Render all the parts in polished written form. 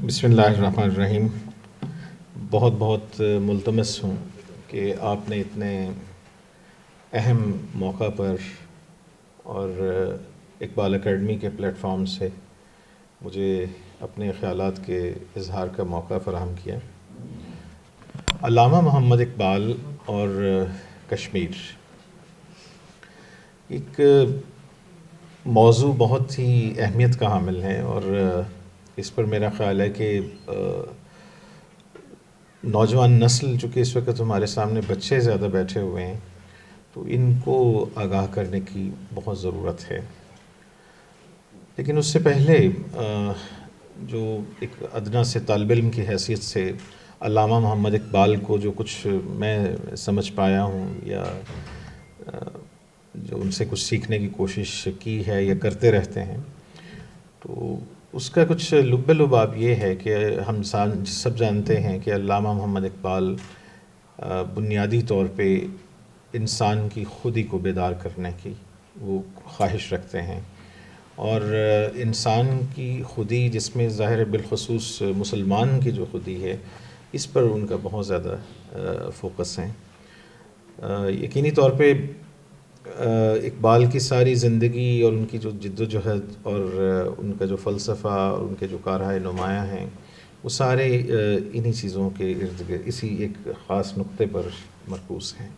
بسم اللہ الرحمن الرحیم۔ بہت بہت ملتمس ہوں کہ آپ نے اتنے اہم موقع پر اور اقبال اکیڈمی کے پلیٹ فارم سے مجھے اپنے خیالات کے اظہار کا موقع فراہم کیا۔ علامہ محمد اقبال اور کشمیر ایک موضوع بہت ہی اہمیت کا حامل ہے، اور اس پر میرا خیال ہے کہ نوجوان نسل، چونکہ اس وقت ہمارے سامنے بچے زیادہ بیٹھے ہوئے ہیں، تو ان کو آگاہ کرنے کی بہت ضرورت ہے۔ لیکن اس سے پہلے جو ایک ادنا سے طالب علم کی حیثیت سے علامہ محمد اقبال کو جو کچھ میں سمجھ پایا ہوں، یا جو ان سے کچھ سیکھنے کی کوشش کی ہے یا کرتے رہتے ہیں، تو اس کا کچھ لب لباب یہ ہے کہ ہم سب جانتے ہیں کہ علامہ محمد اقبال بنیادی طور پہ انسان کی خودی کو بیدار کرنے کی وہ خواہش رکھتے ہیں، اور انسان کی خودی، جس میں ظاہر بالخصوص مسلمان کی جو خودی ہے، اس پر ان کا بہت زیادہ فوکس ہے۔ یقینی طور پہ اقبال کی ساری زندگی اور ان کی جو جد و جہد اور ان کا جو فلسفہ اور ان کے جو کارہائے نمایاں ہیں، وہ سارے انہی چیزوں کے ارد گرد اسی ایک خاص نقطے پر مرکوز ہیں،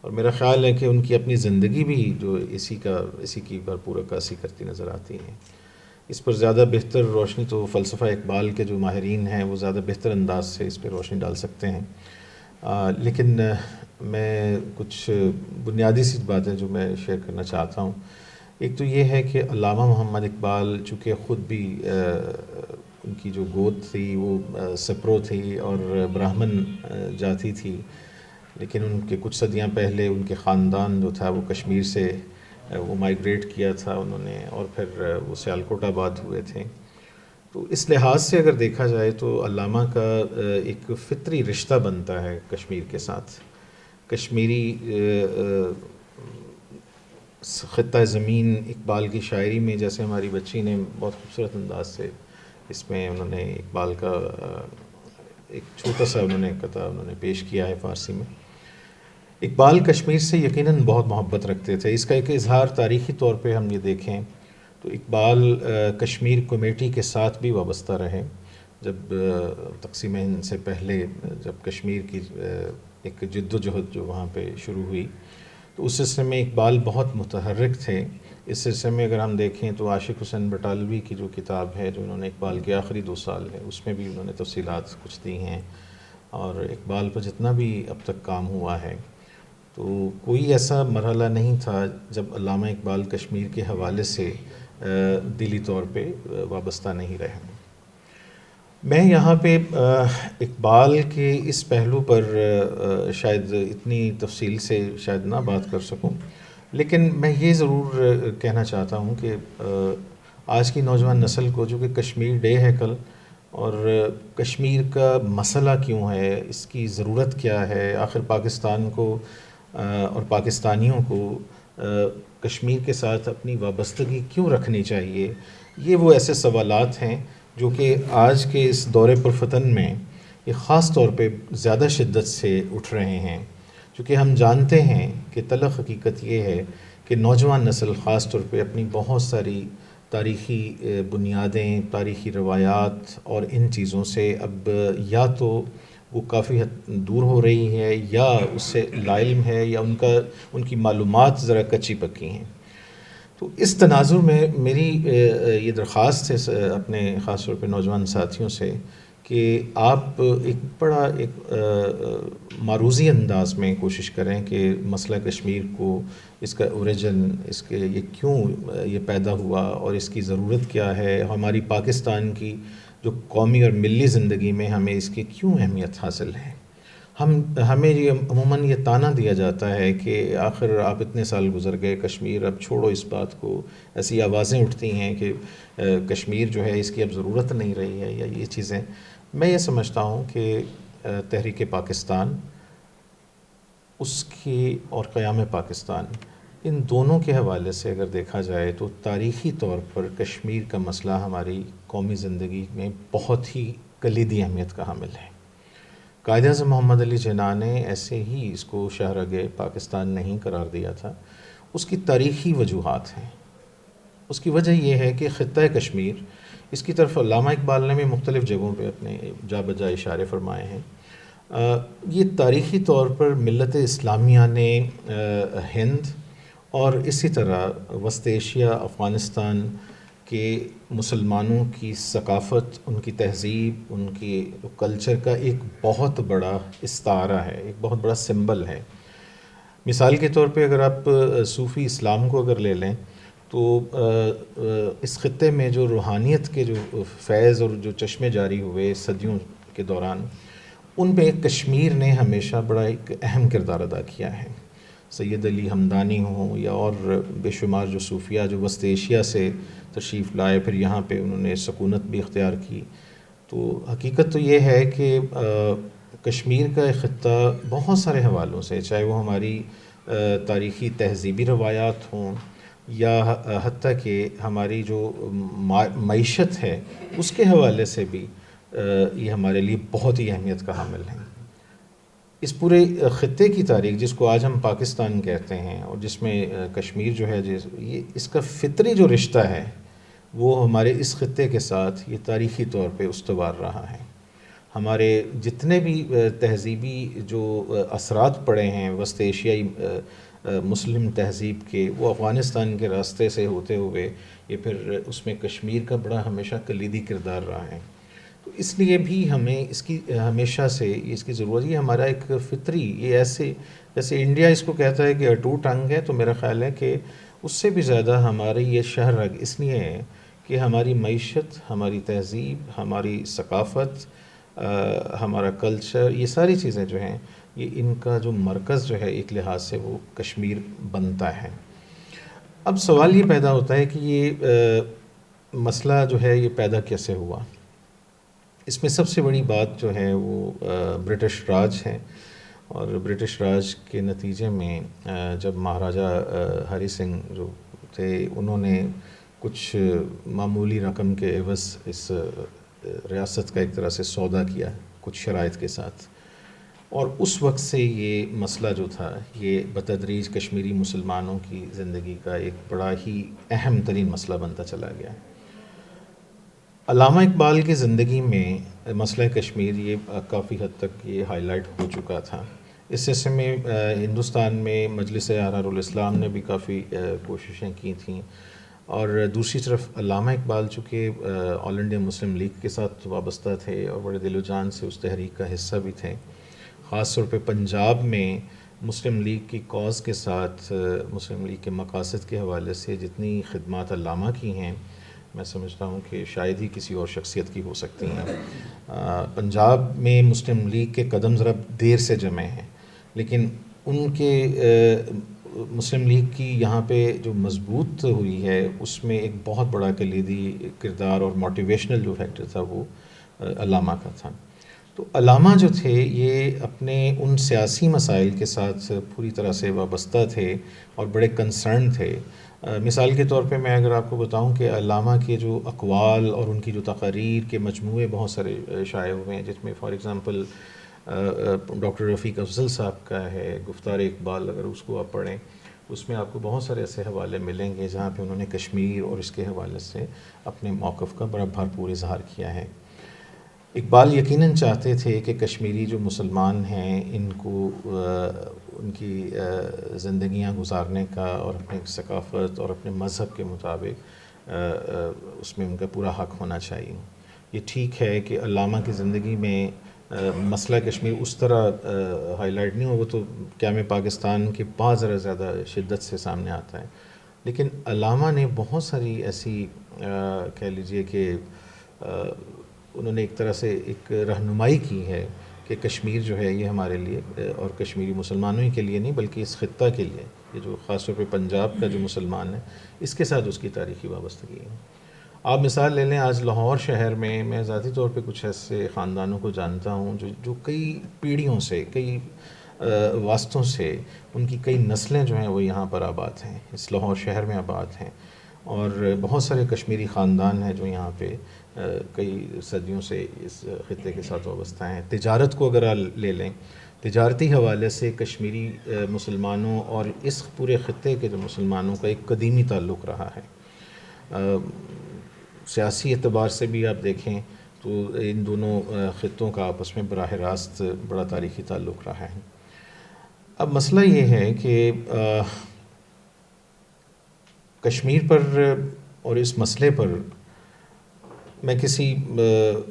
اور میرا خیال ہے کہ ان کی اپنی زندگی بھی جو اسی کی بھرپور عکاسی کرتی نظر آتی ہے۔ اس پر زیادہ بہتر روشنی تو فلسفہ اقبال کے جو ماہرین ہیں وہ زیادہ بہتر انداز سے اس پہ روشنی ڈال سکتے ہیں، لیکن میں کچھ بنیادی سی باتیں جو میں شیئر کرنا چاہتا ہوں۔ ایک تو یہ ہے کہ علامہ محمد اقبال چونکہ خود بھی ان کی جو گود تھی وہ سپرو تھی اور براہمن جاتی تھی، لیکن ان کے کچھ صدیاں پہلے ان کے خاندان جو تھا وہ کشمیر سے وہ مائیگریٹ کیا تھا انہوں نے، اور پھر وہ سیالکوٹ آباد ہوئے تھے۔ تو اس لحاظ سے اگر دیکھا جائے تو علامہ کا ایک فطری رشتہ بنتا ہے کشمیر کے ساتھ۔ کشمیری خطہ زمین اقبال کی شاعری میں، جیسے ہماری بچی نے بہت خوبصورت انداز سے اس میں انہوں نے اقبال کا ایک چھوٹا سا قطعہ انہوں نے پیش کیا ہے فارسی میں۔ اقبال کشمیر سے یقیناً بہت محبت رکھتے تھے۔ اس کا ایک اظہار تاریخی طور پہ ہم یہ دیکھیں تو اقبال کشمیر کمیٹی کے ساتھ بھی وابستہ رہے۔ جب تقسیم ہند سے پہلے جب کشمیر کی ایک جد و جہد جو وہاں پہ شروع ہوئی، تو اس سلسلے میں اقبال بہت متحرک تھے۔ اس سلسلے میں اگر ہم دیکھیں تو عاشق حسین بٹالوی کی جو کتاب ہے، جو انہوں نے اقبال کے آخری 2 سال ہے، اس میں بھی انہوں نے تفصیلات کچھ دی ہیں، اور اقبال پر جتنا بھی اب تک کام ہوا ہے، تو کوئی ایسا مرحلہ نہیں تھا جب علامہ اقبال کشمیر کے حوالے سے دلی طور پہ وابستہ نہیں رہے۔ میں یہاں پہ اقبال کے اس پہلو پر شاید اتنی تفصیل سے شاید نہ بات کر سکوں، لیکن میں یہ ضرور کہنا چاہتا ہوں کہ آج کی نوجوان نسل کو، جو کہ کشمیر ڈے ہے کل، اور کشمیر کا مسئلہ کیوں ہے، اس کی ضرورت کیا ہے، آخر پاکستان کو اور پاکستانیوں کو کشمیر کے ساتھ اپنی وابستگی کیوں رکھنی چاہیے، یہ وہ ایسے سوالات ہیں جو کہ آج کے اس دور پرفتن میں یہ خاص طور پہ زیادہ شدت سے اٹھ رہے ہیں، چونکہ ہم جانتے ہیں کہ تلخ حقیقت یہ ہے کہ نوجوان نسل خاص طور پہ اپنی بہت ساری تاریخی بنیادیں، تاریخی روایات اور ان چیزوں سے اب یا تو وہ کافی حد دور ہو رہی ہے، یا اس سے لا علم ہے، یا ان کی معلومات ذرا کچی پکی ہیں۔ تو اس تناظر میں میری یہ درخواست ہے اپنے خاص طور پہ نوجوان ساتھیوں سے کہ آپ ایک معروضی انداز میں کوشش کریں کہ مسئلہ کشمیر کو، اس کا اوریجن، یہ کیوں یہ پیدا ہوا، اور اس کی ضرورت کیا ہے، ہماری پاکستان کی جو قومی اور ملی زندگی میں ہمیں اس کی کیوں اہمیت حاصل ہے۔ ہمیں یہ عموماً یہ طعنہ دیا جاتا ہے کہ آخر آپ اتنے سال گزر گئے، کشمیر اب چھوڑو اس بات کو، ایسی آوازیں اٹھتی ہیں کہ کشمیر جو ہے اس کی اب ضرورت نہیں رہی ہے، یا یہ چیزیں۔ میں یہ سمجھتا ہوں کہ تحریک پاکستان، اس کی اور قیام پاکستان، ان دونوں کے حوالے سے اگر دیکھا جائے تو تاریخی طور پر کشمیر کا مسئلہ ہماری قومی زندگی میں بہت ہی کلیدی اہمیت کا حامل ہے۔ قائد اعظم محمد علی جناح نے ایسے ہی اس کو شہرگ پاکستان نہیں قرار دیا تھا۔ اس کی تاریخی وجوہات ہیں۔ اس کی وجہ یہ ہے کہ خطہ کشمیر، اس کی طرف علامہ اقبال نے بھی مختلف جگہوں پہ اپنے جا بجا اشارے فرمائے ہیں، یہ تاریخی طور پر ملت اسلامیہ نے ہند اور اسی طرح وسط ایشیا، افغانستان کے مسلمانوں کی ثقافت، ان کی تہذیب، ان کی کلچر کا ایک بہت بڑا استعارہ ہے، ایک بہت بڑا سمبل ہے۔ مثال کے طور پہ اگر آپ صوفی اسلام کو اگر لے لیں تو اس خطے میں جو روحانیت کے جو فیض اور جو چشمے جاری ہوئے صدیوں کے دوران، ان میں کشمیر نے ہمیشہ بڑا ایک اہم کردار ادا کیا ہے۔ سید علی ہمدانی ہوں یا اور بے شمار جو صوفیہ جو وسط ایشیا سے تشریف لائے، پھر یہاں پہ انہوں نے سکونت بھی اختیار کی، تو حقیقت تو یہ ہے کہ کشمیر کا ایک خطہ بہت سارے حوالوں سے، چاہے وہ ہماری تاریخی تہذیبی روایات ہوں یا حتیٰ کہ ہماری جو معیشت ہے اس کے حوالے سے بھی یہ ہمارے لیے بہت ہی اہمیت کا حامل ہے۔ اس پورے خطے کی تاریخ جس کو آج ہم پاکستان کہتے ہیں اور جس میں کشمیر جو ہے، یہ اس کا فطری جو رشتہ ہے وہ ہمارے اس خطے کے ساتھ یہ تاریخی طور پہ استوار رہا ہے۔ ہمارے جتنے بھی تہذیبی جو اثرات پڑے ہیں وسط ایشیائی مسلم تہذیب کے، وہ افغانستان کے راستے سے ہوتے ہوئے یہ پھر اس میں کشمیر کا بڑا ہمیشہ کلیدی کردار رہا ہے۔ تو اس لیے بھی ہمیں اس کی ہمیشہ سے اس کی ضرورت، یہ ہمارا ایک فطری، یہ ایسے جیسے انڈیا اس کو کہتا ہے کہ اٹوٹ انگ ہے، تو میرا خیال ہے کہ اس سے بھی زیادہ ہماری یہ شہرگ اس لیے ہے کہ ہماری معیشت، ہماری تہذیب، ہماری ثقافت، ہمارا کلچر، یہ ساری چیزیں جو ہیں یہ ان کا جو مرکز جو ہے ایک لحاظ سے وہ کشمیر بنتا ہے۔ اب سوال یہ پیدا ہوتا ہے کہ یہ مسئلہ جو ہے یہ پیدا کیسے ہوا؟ اس میں سب سے بڑی بات جو ہے وہ برٹش راج ہے، اور برٹش راج کے نتیجے میں جب مہاراجہ ہری سنگھ جو تھے انہوں نے کچھ معمولی رقم کے عوض اس ریاست کا ایک طرح سے سودا کیا کچھ شرائط کے ساتھ، اور اس وقت سے یہ مسئلہ جو تھا یہ بتدریج کشمیری مسلمانوں کی زندگی کا ایک بڑا ہی اہم ترین مسئلہ بنتا چلا گیا۔ علامہ اقبال کی زندگی میں مسئلہ کشمیر یہ کافی حد تک یہ ہائی لائٹ ہو چکا تھا۔ اس سلسلے میں ہندوستان میں مجلس احرار الاسلام نے بھی کافی کوششیں کی تھیں، اور دوسری طرف علامہ اقبال چونکہ آل انڈیا مسلم لیگ کے ساتھ وابستہ تھے اور بڑے دل و جان سے اس تحریک کا حصہ بھی تھے، خاص طور پہ پنجاب میں مسلم لیگ کی کاز کے ساتھ مسلم لیگ کے مقاصد کے حوالے سے جتنی خدمات علامہ کی ہیں میں سمجھتا ہوں کہ شاید ہی کسی اور شخصیت کی ہو سکتی ہیں۔ پنجاب میں مسلم لیگ کے قدم ذرا دیر سے جمے ہیں، لیکن ان کے مسلم لیگ کی یہاں پہ جو مضبوط ہوئی ہے اس میں ایک بہت بڑا کلیدی کردار اور موٹیویشنل جو فیکٹر تھا وہ علامہ کا تھا۔ تو علامہ جو تھے یہ اپنے ان سیاسی مسائل کے ساتھ پوری طرح سے وابستہ تھے اور بڑے کنسرن تھے۔ مثال کے طور پہ میں اگر آپ کو بتاؤں کہ علامہ کے جو اقوال اور ان کی جو تقاریر کے مجموعے بہت سارے شائع ہوئے ہیں، جس میں فار ایگزامپل ڈاکٹر رفیق افضل صاحب کا ہے گفتار اقبال، اگر اس کو آپ پڑھیں اس میں آپ کو بہت سارے ایسے حوالے ملیں گے جہاں پہ انہوں نے کشمیر اور اس کے حوالے سے اپنے موقف کا بڑا بھرپور اظہار کیا ہے۔ اقبال یقیناً چاہتے تھے کہ کشمیری جو مسلمان ہیں ان کو ان کی زندگیاں گزارنے کا اور اپنے ثقافت اور اپنے مذہب کے مطابق اس میں ان کا پورا حق ہونا چاہیے۔ یہ ٹھیک ہے کہ علامہ کی زندگی میں مسئلہ کشمیر اس طرح ہائی لائٹ نہیں ہو، وہ تو قیام پاکستان کے بعد ذرا زیادہ شدت سے سامنے آتا ہے، لیکن علامہ نے بہت ساری ایسی کہہ لیجئے کہ انہوں نے ایک طرح سے ایک رہنمائی کی ہے کہ کشمیر جو ہے یہ ہمارے لیے اور کشمیری مسلمانوں ہی کے لیے نہیں بلکہ اس خطہ کے لیے، یہ جو خاص طور پہ پنجاب کا جو مسلمان ہے اس کے ساتھ اس کی تاریخی وابستگی ہے۔ آپ مثال لے لیں، آج لاہور شہر میں ذاتی طور پہ کچھ ایسے خاندانوں کو جانتا ہوں جو کئی پیڑھیوں سے، کئی واسطوں سے، ان کی کئی نسلیں جو ہیں وہ یہاں پر آباد ہیں، اس لاہور شہر میں آباد ہیں، اور بہت سارے کشمیری خاندان ہیں جو یہاں پہ کئی صدیوں سے اس خطے کے ساتھ وابستہ ہیں. تجارت کو اگر لے لیں، تجارتی حوالے سے کشمیری مسلمانوں اور اس پورے خطے کے جو مسلمانوں کا ایک قدیمی تعلق رہا ہے. سیاسی اعتبار سے بھی آپ دیکھیں تو ان دونوں خطوں کا آپس میں براہ راست بڑا تاریخی تعلق رہا ہے. اب مسئلہ یہ ہے کہ کشمیر پر اور اس مسئلے پر میں کسی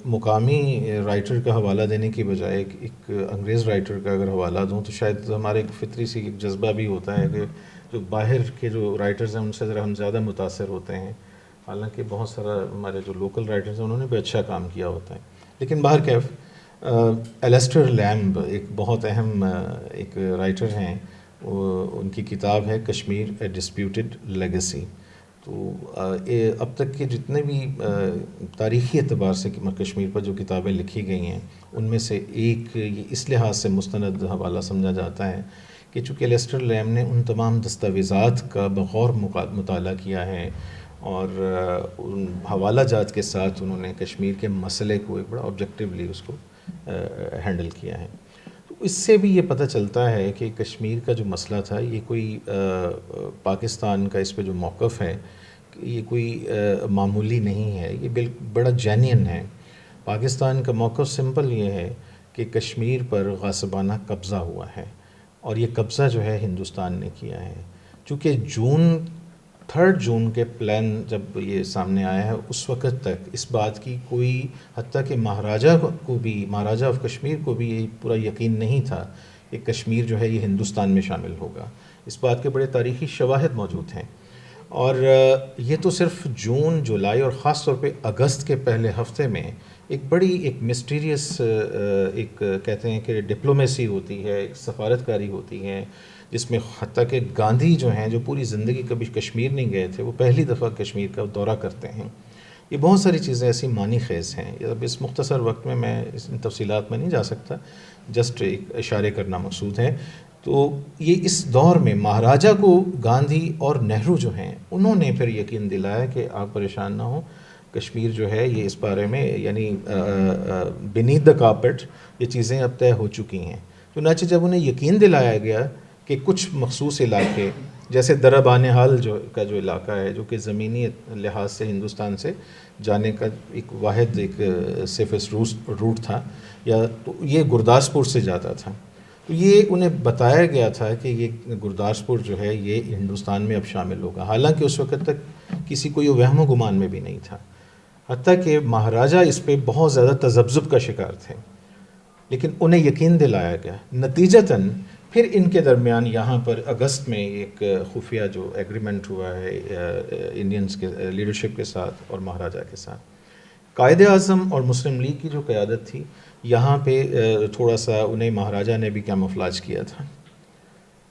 مقامی رائٹر کا حوالہ دینے کی بجائے ایک انگریز رائٹر کا اگر حوالہ دوں تو شاید ہمارے ایک فطری سی ایک جذبہ بھی ہوتا ہے کہ جو باہر کے جو رائٹرز ہیں ان سے ذرا ہم زیادہ متاثر ہوتے ہیں، حالانکہ بہت سارا ہمارے جو لوکل رائٹرز ہیں انہوں نے بھی اچھا کام کیا ہوتا ہے. لیکن بہرکیف ایلسٹر لیمب ایک بہت اہم ایک رائٹر ہیں، ان کی کتاب ہے کشمیر اے ڈسپیوٹڈ لیگیسی. تو اب تک کے جتنے بھی تاریخی اعتبار سے کشمیر پر جو کتابیں لکھی گئی ہیں ان میں سے ایک یہ اس لحاظ سے مستند حوالہ سمجھا جاتا ہے کہ چونکہ ایلسٹر لیمب نے ان تمام دستاویزات کا بغور مطالعہ کیا ہے اور ان حوالہ جات کے ساتھ انہوں نے کشمیر کے مسئلے کو ایک بڑا آبجیکٹیولی اس کو ہینڈل کیا ہے. تو اس سے بھی یہ پتہ چلتا ہے کہ کشمیر کا جو مسئلہ تھا یہ کوئی پاکستان کا اس پہ جو موقف ہے یہ کوئی معمولی نہیں ہے، یہ بڑا جینین ہے. پاکستان کا موقف سمپل یہ ہے کہ کشمیر پر غاصبانہ قبضہ ہوا ہے اور یہ قبضہ جو ہے ہندوستان نے کیا ہے. چونکہ 3 جون کے پلان جب یہ سامنے آیا ہے اس وقت تک اس بات کی کوئی، حتیٰ کہ مہاراجہ آف کشمیر کو بھی یہ پورا یقین نہیں تھا کہ کشمیر جو ہے یہ ہندوستان میں شامل ہوگا. اس بات کے بڑے تاریخی شواہد موجود ہیں. اور یہ تو صرف جون، جولائی اور خاص طور پہ اگست کے پہلے ہفتے میں ایک مسٹیریس ایک کہتے ہیں کہ ڈپلومیسی ہوتی ہے، ایک سفارتکاری ہوتی ہے، جس میں حتیٰ کہ گاندھی جو ہیں جو پوری زندگی کبھی کشمیر نہیں گئے تھے وہ پہلی دفعہ کشمیر کا دورہ کرتے ہیں. یہ بہت ساری چیزیں ایسی معنی خیز ہیں. اب اس مختصر وقت میں اس تفصیلات میں نہیں جا سکتا، جسٹ ایک اشارے کرنا مقصود ہے. تو یہ اس دور میں مہاراجہ کو گاندھی اور نہرو جو ہیں انہوں نے پھر یقین دلایا کہ آپ پریشان نہ ہوں، کشمیر جو ہے یہ اس بارے میں یعنی بینیتھ دا کارپیٹ یہ چیزیں اب طے ہو چکی ہیں. چنانچہ جب انہیں یقین دلایا گیا کہ کچھ مخصوص علاقے جیسے درہ بانہال کا جو علاقہ ہے جو کہ زمینی لحاظ سے ہندوستان سے جانے کا ایک واحد ایک سیفسٹ روٹ تھا، یا تو یہ گرداسپور سے جاتا تھا، تو یہ انہیں بتایا گیا تھا کہ یہ گرداسپور جو ہے یہ ہندوستان میں اب شامل ہوگا. حالانکہ اس وقت تک کسی کو یہ وہم و گمان میں بھی نہیں تھا، حتیٰ کہ مہاراجہ اس پہ بہت زیادہ تذبذب کا شکار تھے، لیکن انہیں یقین دلایا گیا. نتیجتاً پھر ان کے درمیان یہاں پر اگست میں ایک خفیہ جو ایگریمنٹ ہوا ہے انڈینز کے لیڈرشپ کے ساتھ اور مہاراجہ کے ساتھ. قائد اعظم اور مسلم لیگ کی جو قیادت تھی یہاں پہ تھوڑا سا انہیں مہاراجہ نے بھی کیموفلاج کیا تھا.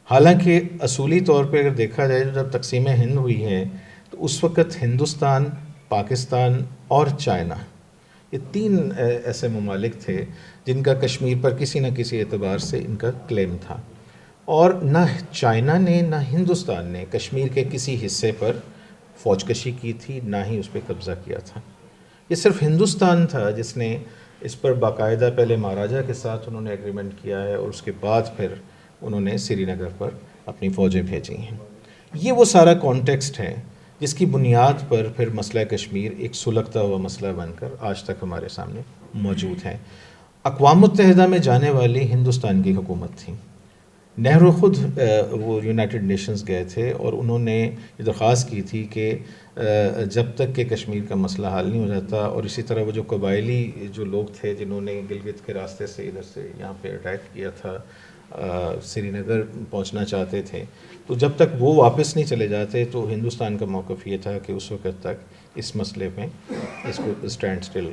حالانکہ اصولی طور پہ اگر دیکھا جائے جب تقسیم ہند ہوئی ہے تو اس وقت ہندوستان، پاکستان اور چائنا یہ 3 ایسے ممالک تھے جن کا کشمیر پر کسی نہ کسی اعتبار سے ان کا کلیم تھا، اور نہ چائنا نے نہ ہندوستان نے کشمیر کے کسی حصے پر فوج کشی کی تھی، نہ ہی اس پہ قبضہ کیا تھا. یہ صرف ہندوستان تھا جس نے اس پر باقاعدہ پہلے مہاراجہ کے ساتھ انہوں نے ایگریمنٹ کیا ہے اور اس کے بعد پھر انہوں نے سری نگر پر اپنی فوجیں بھیجی ہیں. یہ وہ سارا کانٹیکسٹ ہے جس کی بنیاد پر پھر مسئلہ کشمیر ایک سلگتا ہوا مسئلہ بن کر آج تک ہمارے سامنے موجود ہے. اقوام متحدہ میں جانے والی ہندوستان کی حکومت تھی. نہرو خود وہ یونائٹڈ نیشنز گئے تھے اور انہوں نے یہ درخواست کی تھی کہ جب تک کہ کشمیر کا مسئلہ حل نہیں ہو جاتا، اور اسی طرح وہ جو قبائلی جو لوگ تھے جنہوں نے گلگت کے راستے سے ادھر سے یہاں پہ اٹیک کیا تھا، سری نگر پہنچنا چاہتے تھے، تو جب تک وہ واپس نہیں چلے جاتے تو ہندوستان کا موقف یہ تھا کہ اس وقت تک اس مسئلے میں اس کو اسٹینڈ سٹل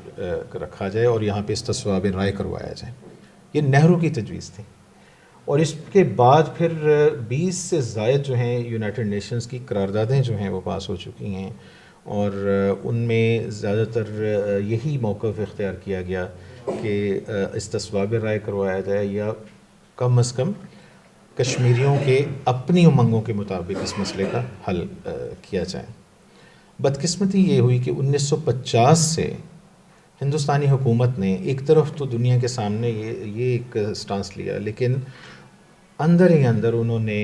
رکھا جائے اور یہاں پہ استصواب رائے کروایا جائے. یہ نہرو کی تجویز تھی. اور اس کے بعد پھر 20 سے زائد جو ہیں یونائٹڈ نیشنز کی قراردادیں جو ہیں وہ پاس ہو چکی ہیں، اور ان میں زیادہ تر یہی موقف اختیار کیا گیا کہ استصواب رائے کروایا جائے یا کم از کم کشمیریوں کے اپنی امنگوں کے مطابق اس مسئلے کا حل کیا جائے. بدقسمتی یہ ہوئی کہ 1950 سے ہندوستانی حکومت نے ایک طرف تو دنیا کے سامنے یہ ایک سٹانس لیا، لیکن اندر ہی اندر انہوں نے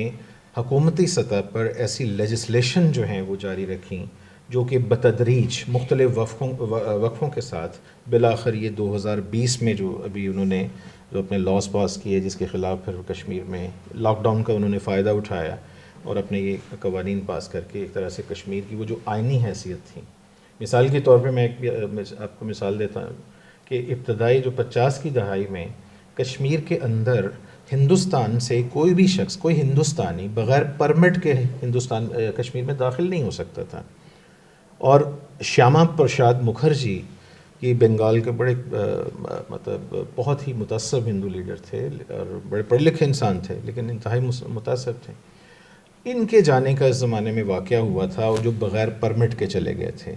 حکومتی سطح پر ایسی لیجسلیشن جو ہیں وہ جاری رکھیں جو کہ بتدریج مختلف وقفوں کے ساتھ بالآخر یہ 2020 میں جو ابھی انہوں نے جو اپنے لاس پاس کیے، جس کے خلاف پھر کشمیر میں لاک ڈاؤن کا انہوں نے فائدہ اٹھایا اور اپنے یہ قوانین پاس کر کے ایک طرح سے کشمیر کی وہ جو آئینی حیثیت تھی. مثال کے طور پہ میں آپ کو مثال دیتا ہوں کہ ابتدائی جو 50 کی دہائی میں کشمیر کے اندر ہندوستان سے کوئی بھی شخص، کوئی ہندوستانی بغیر پرمٹ کے کشمیر میں داخل نہیں ہو سکتا تھا. اور شیاما پرساد مکھرجی یہ بنگال کے بڑے مطلب بہت ہی متعصب ہندو لیڈر تھے اور بڑے پڑھے لکھے انسان تھے، لیکن انتہائی متعصب تھے. ان کے جانے کا اس زمانے میں واقعہ ہوا تھا اور جو بغیر پرمٹ کے چلے گئے تھے،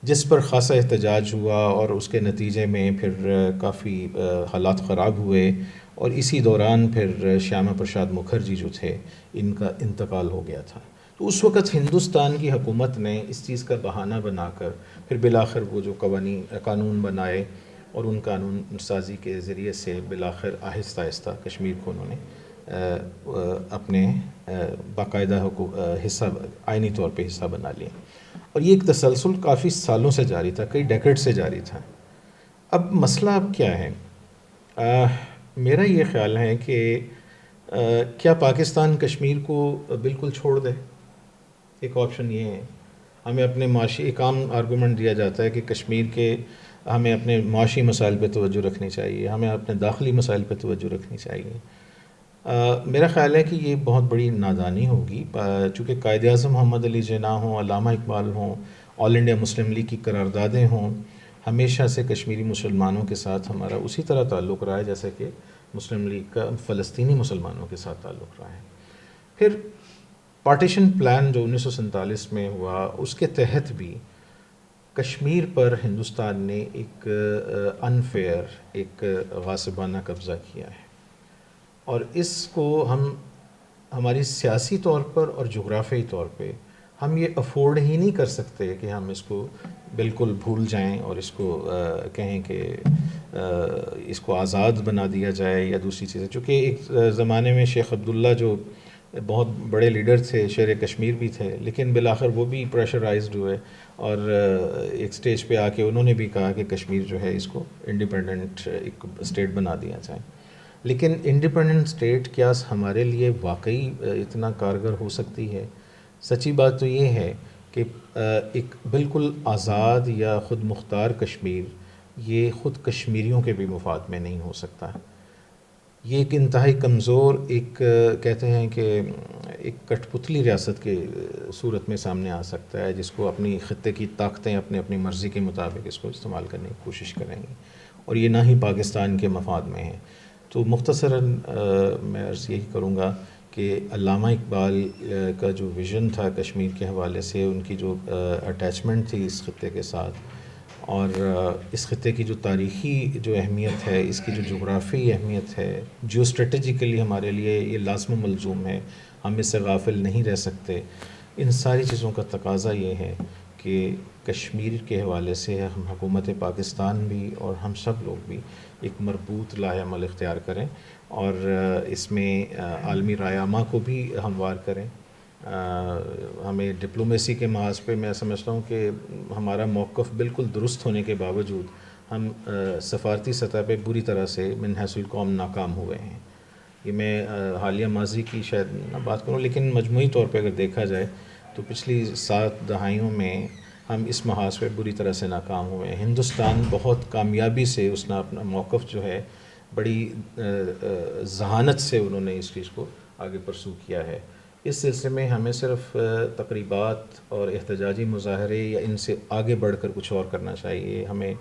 جس پر خاصا احتجاج ہوا اور اس کے نتیجے میں پھر کافی حالات خراب ہوئے. اور اسی دوران پھر شیاما پرساد مکھرجی جو تھے ان کا انتقال ہو گیا تھا. تو اس وقت ہندوستان کی حکومت نے اس چیز کا بہانہ بنا کر پھر بالآخر وہ جو قانون بنائے اور ان قانون سازی کے ذریعے سے بالآخر آہستہ آہستہ کشمیر کو انہوں نے اپنے باقاعدہ حصہ، آئینی طور پہ حصہ بنا لیا. اور یہ ایک تسلسل کافی سالوں سے جاری تھا، کئی ڈیکیڈ سے جاری تھا. اب مسئلہ اب کیا ہے؟ میرا یہ خیال ہے کہ کیا پاکستان کشمیر کو بالکل چھوڑ دے؟ ایک آپشن یہ ہے. ہمیں اپنے معاشی، ایک عام آرگومنٹ دیا جاتا ہے کہ کشمیر کے ہمیں اپنے معاشی مسائل پہ توجہ رکھنی چاہیے، ہمیں اپنے داخلی مسائل پہ توجہ رکھنی چاہیے. میرا خیال ہے کہ یہ بہت بڑی نادانی ہوگی، چونکہ قائد اعظم محمد علی جناح ہوں، علامہ اقبال ہوں، آل انڈیا مسلم لیگ کی قراردادیں ہوں، ہمیشہ سے کشمیری مسلمانوں کے ساتھ ہمارا اسی طرح تعلق رہا ہے جیسے کہ مسلم لیگ کا فلسطینی مسلمانوں کے ساتھ تعلق رہا ہے. پھر پارٹیشن پلان جو 1947 میں ہوا، اس کے تحت بھی کشمیر پر ہندوستان نے ایک انفیئر، ایک غاصبانہ قبضہ کیا ہے. اور اس کو ہماری سیاسی طور پر اور جغرافیائی طور پہ ہم یہ افورڈ ہی نہیں کر سکتے کہ ہم اس کو بالکل بھول جائیں اور اس کو کہیں کہ اس کو آزاد بنا دیا جائے یا دوسری چیزیں. چونکہ ایک زمانے میں شیخ عبداللہ جو بہت بڑے لیڈر تھے، شیر کشمیر بھی تھے، لیکن بالآخر وہ بھی پریشرائزڈ ہوئے اور ایک سٹیج پہ آ کے انہوں نے بھی کہا کہ کشمیر جو ہے اس کو انڈیپینڈنٹ ایک اسٹیٹ بنا دیا جائے. لیکن انڈیپینڈنٹ اسٹیٹ کیا ہمارے لیے واقعی اتنا کارگر ہو سکتی ہے؟ سچی بات تو یہ ہے کہ ایک بالکل آزاد یا خود مختار کشمیر یہ خود کشمیریوں کے بھی مفاد میں نہیں ہو سکتا. یہ ایک انتہائی کمزور، ایک کہتے ہیں کہ ایک کٹ پتلی ریاست کے صورت میں سامنے آ سکتا ہے، جس کو اپنی خطے کی طاقتیں اپنی مرضی کے مطابق اس کو استعمال کرنے کی کوشش کریں گی، اور یہ نہ ہی پاکستان کے مفاد میں ہے. تو مختصراً میں عرض یہی کروں گا کہ علامہ اقبال کا جو ویژن تھا کشمیر کے حوالے سے، ان کی جو اٹیچمنٹ تھی اس خطے کے ساتھ، اور اس خطے کی جو تاریخی جو اہمیت ہے، اس کی جو جغرافی اہمیت ہے، جیو اسٹریٹجیکلی ہمارے لیے یہ لازم و ملزوم ہے، ہم اس سے غافل نہیں رہ سکتے. ان ساری چیزوں کا تقاضا یہ ہے کہ کشمیر کے حوالے سے ہم حکومت پاکستان بھی اور ہم سب لوگ بھی ایک مربوط لاہ عمل اختیار کریں اور اس میں عالمی رائے عامہ کو بھی ہموار کریں. ہمیں ڈپلومیسی کے محاذ پہ میں سمجھتا ہوں کہ ہمارا موقف بالکل درست ہونے کے باوجود ہم سفارتی سطح پہ بری طرح سے من حیث القوم ناکام ہوئے ہیں. یہ میں حالیہ ماضی کی شاید نہ بات کروں، لیکن مجموعی طور پہ اگر دیکھا جائے تو پچھلی 7 دہائیوں میں ہم اس محاذ پہ بری طرح سے ناکام ہوئے ہیں. ہندوستان بہت کامیابی سے اس نے اپنا موقف جو ہے بڑی ذہانت سے انہوں نے اس چیز کو آگے پرسو کیا ہے. اس سلسلے میں ہمیں صرف تقریبات اور احتجاجی مظاہرے یا ان سے آگے بڑھ کر کچھ اور کرنا چاہیے. ہمیں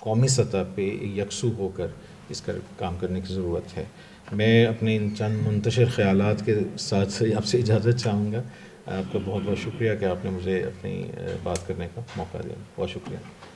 قومی سطح پہ یکسو ہو کر اس کا کام کرنے کی ضرورت ہے. میں اپنے ان چند منتشر خیالات کے ساتھ آپ سے اجازت چاہوں گا. آپ کا بہت بہت شکریہ کہ آپ نے مجھے اپنی بات کرنے کا موقع دیا. بہت شکریہ.